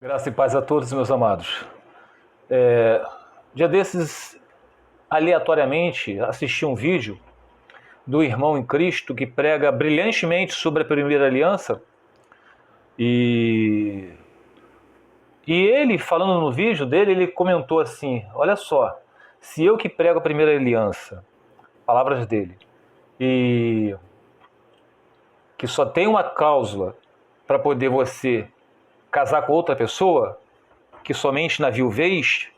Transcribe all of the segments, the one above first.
Graça e paz a todos, meus amados. Dia desses, aleatoriamente, assisti um vídeo do irmão em Cristo que prega brilhantemente sobre a primeira aliança e ele, falando no vídeo dele, ele comentou assim, olha só, se eu que prego a primeira aliança, palavras dele, e que só tem uma cláusula para poder você casar com outra pessoa, que somente na viuvez,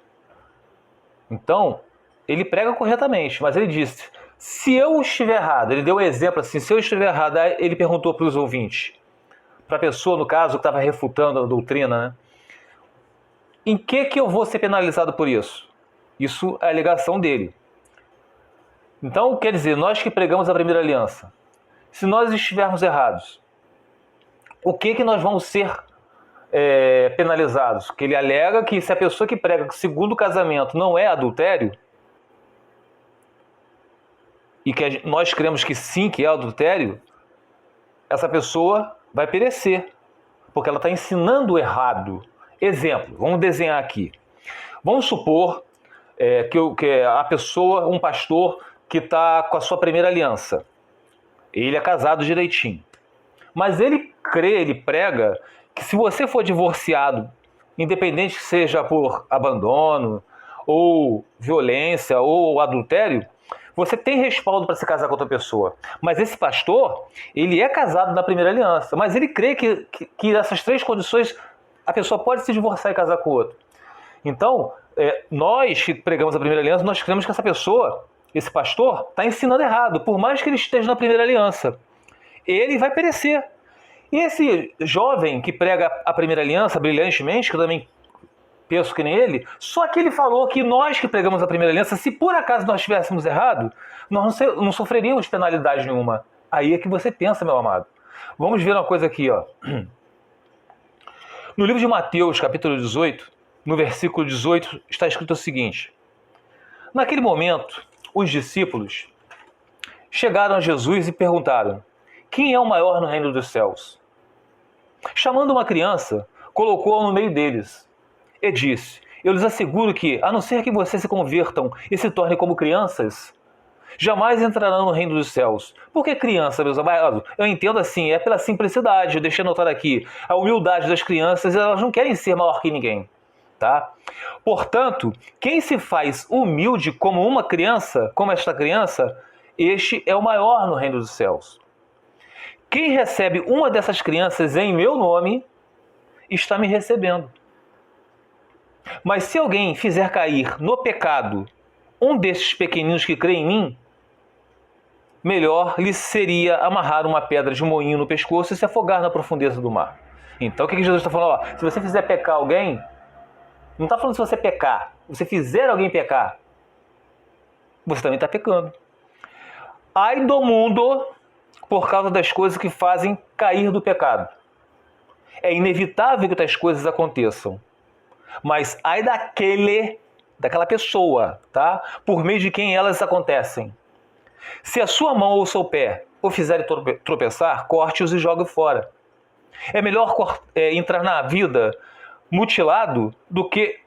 então, ele prega corretamente, mas ele disse, se eu estiver errado, ele deu um exemplo assim, se eu estiver errado, aí ele perguntou para os ouvintes, para a pessoa, no caso, que estava refutando a doutrina, né? Em que eu vou ser penalizado por isso? Isso é a alegação dele. Então, quer dizer, nós que pregamos a primeira aliança, se nós estivermos errados, o que nós vamos ser penalizados? Que ele alega que se a pessoa que prega que o segundo casamento não é adultério, e que nós cremos que sim, que é adultério, essa pessoa vai perecer, porque ela está ensinando errado. Exemplo, vamos desenhar aqui. Vamos supor que a pessoa, um pastor que está com a sua primeira aliança, ele é casado direitinho, mas ele crê, ele prega que se você for divorciado, independente que seja por abandono, ou violência, ou adultério, você tem respaldo para se casar com outra pessoa. Mas esse pastor, ele é casado na primeira aliança, mas ele crê que essas três condições a pessoa pode se divorciar e casar com o outro. Então, nós que pregamos a primeira aliança, nós cremos que essa pessoa, esse pastor, está ensinando errado, por mais que ele esteja na primeira aliança. Ele vai perecer. E esse jovem que prega a primeira aliança brilhantemente, que eu também penso que nem ele, só que ele falou que nós que pregamos a primeira aliança, se por acaso nós estivéssemos errado, nós não sofreríamos penalidade nenhuma. Aí é que você pensa, meu amado. Vamos ver uma coisa aqui, ó. No livro de Mateus, capítulo 18, no versículo 18, está escrito o seguinte: naquele momento, os discípulos chegaram a Jesus e perguntaram: quem é o maior no reino dos céus? Chamando uma criança, colocou-a no meio deles e disse: eu lhes asseguro que, a não ser que vocês se convertam e se tornem como crianças, jamais entrarão no reino dos céus. Por que criança, meus amados? Eu entendo assim, é pela simplicidade. Eu deixei anotar aqui, a humildade das crianças, elas não querem ser maior que ninguém, tá? Portanto, quem se faz humilde como uma criança, como esta criança, este é o maior no reino dos céus. Quem recebe uma dessas crianças em meu nome, está me recebendo. Mas se alguém fizer cair no pecado um desses pequeninos que crê em mim, melhor lhe seria amarrar uma pedra de moinho no pescoço e se afogar na profundeza do mar. Então o que Jesus está falando? Ó, se você fizer pecar alguém, não está falando se você pecar, se você fizer alguém pecar, você também está pecando. Ai do mundo por causa das coisas que fazem cair do pecado. É inevitável que tais coisas aconteçam. Mas ai daquela pessoa, tá? Por meio de quem elas acontecem. Se a sua mão ou seu pé o fizerem tropeçar, corte-os e jogue fora. É melhor entrar na vida mutilado do que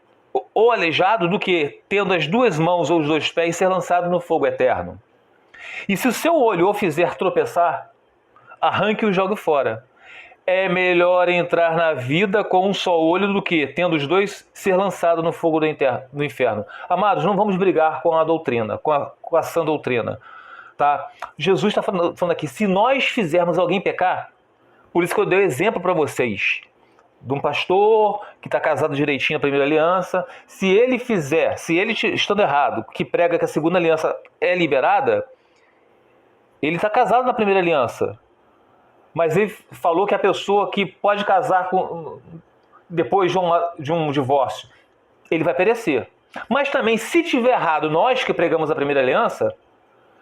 ou aleijado do que, tendo as duas mãos ou os dois pés, ser lançado no fogo eterno. E se o seu olho o fizer tropeçar, arranque-o e jogue fora. É melhor entrar na vida com um só olho do que, tendo os dois, ser lançado no fogo do inferno. Amados, não vamos brigar com a doutrina, com a sã doutrina. Tá? Jesus está falando aqui, se nós fizermos alguém pecar, por isso que eu dei o exemplo para vocês, de um pastor que está casado direitinho na primeira aliança, se ele estando errado, que prega que a segunda aliança é liberada, ele está casado na primeira aliança, mas ele falou que a pessoa que pode casar depois de um divórcio, ele vai perecer. Mas também, se tiver errado, nós que pregamos a primeira aliança,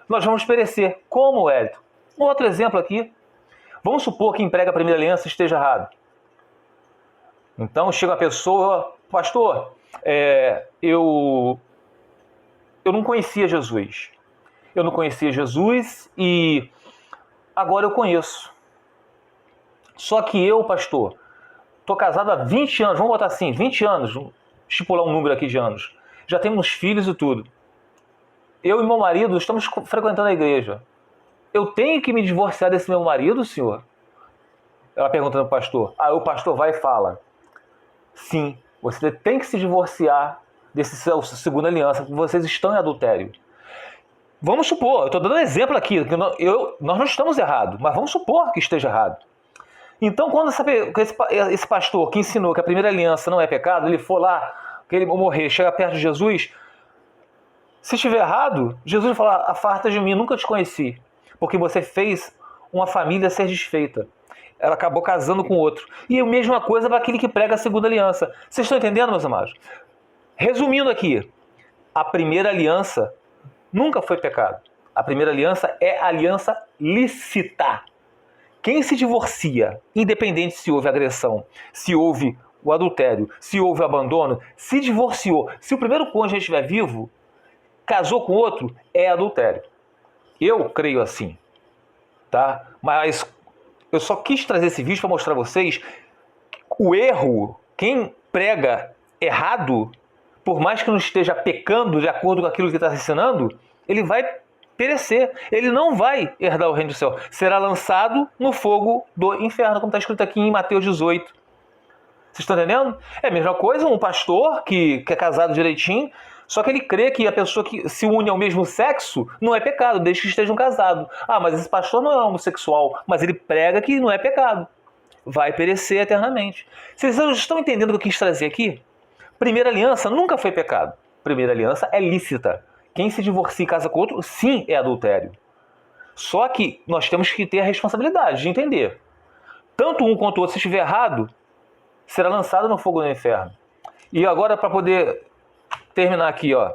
nós vamos perecer. Como, Hélio? Um outro exemplo aqui. Vamos supor que quem prega a primeira aliança esteja errado. Então chega a pessoa, pastor, eu não conhecia Jesus. Eu não conhecia Jesus e agora eu conheço. Só que eu, pastor, estou casado há 20 anos, vamos botar assim, 20 anos, vamos estipular um número aqui de anos. Já temos filhos e tudo. Eu e meu marido estamos frequentando a igreja. Eu tenho que me divorciar desse meu marido, senhor? Ela pergunta ao pastor. Aí o pastor vai e fala: sim, você tem que se divorciar desse seu segunda aliança, porque vocês estão em adultério. Vamos supor, eu estou dando um exemplo aqui, que nós não estamos errados, mas vamos supor que esteja errado. Então, quando esse pastor que ensinou que a primeira aliança não é pecado, ele for lá, que ele morrer, chega perto de Jesus, se estiver errado, Jesus vai falar: afasta de mim, nunca te conheci, porque você fez uma família ser desfeita. Ela acabou casando com outro. E a mesma coisa para aquele que prega a segunda aliança. Vocês estão entendendo, meus amados? Resumindo aqui, a primeira aliança nunca foi pecado. A primeira aliança é aliança lícita. Quem se divorcia, independente se houve agressão, se houve o adultério, se houve o abandono, se divorciou, se o primeiro cônjuge estiver vivo, casou com outro, é adultério. Eu creio assim, tá? Mas eu só quis trazer esse vídeo para mostrar a vocês o erro. Quem prega errado, por mais que não esteja pecando de acordo com aquilo que está ensinando, ele vai perecer. Ele não vai herdar o reino do céu. Será lançado no fogo do inferno, como está escrito aqui em Mateus 18. Vocês estão entendendo? É a mesma coisa um pastor que é casado direitinho, só que ele crê que a pessoa que se une ao mesmo sexo não é pecado, desde que estejam casados. Ah, mas esse pastor não é homossexual, mas ele prega que não é pecado. Vai perecer eternamente. Vocês estão entendendo o que eu quis trazer aqui? Primeira aliança nunca foi pecado. Primeira aliança é lícita. Quem se divorcia e casa com outro, sim, é adultério. Só que nós temos que ter a responsabilidade de entender. Tanto um quanto o outro, se estiver errado, será lançado no fogo do inferno. E agora, para poder terminar aqui, ó.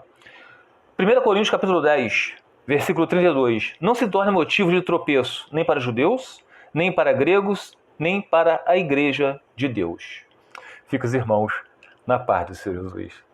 1 Coríntios capítulo 10, versículo 32. Não se torne motivo de tropeço, nem para judeus, nem para gregos, nem para a igreja de Deus. Fica os irmãos na paz do Senhor Jesus.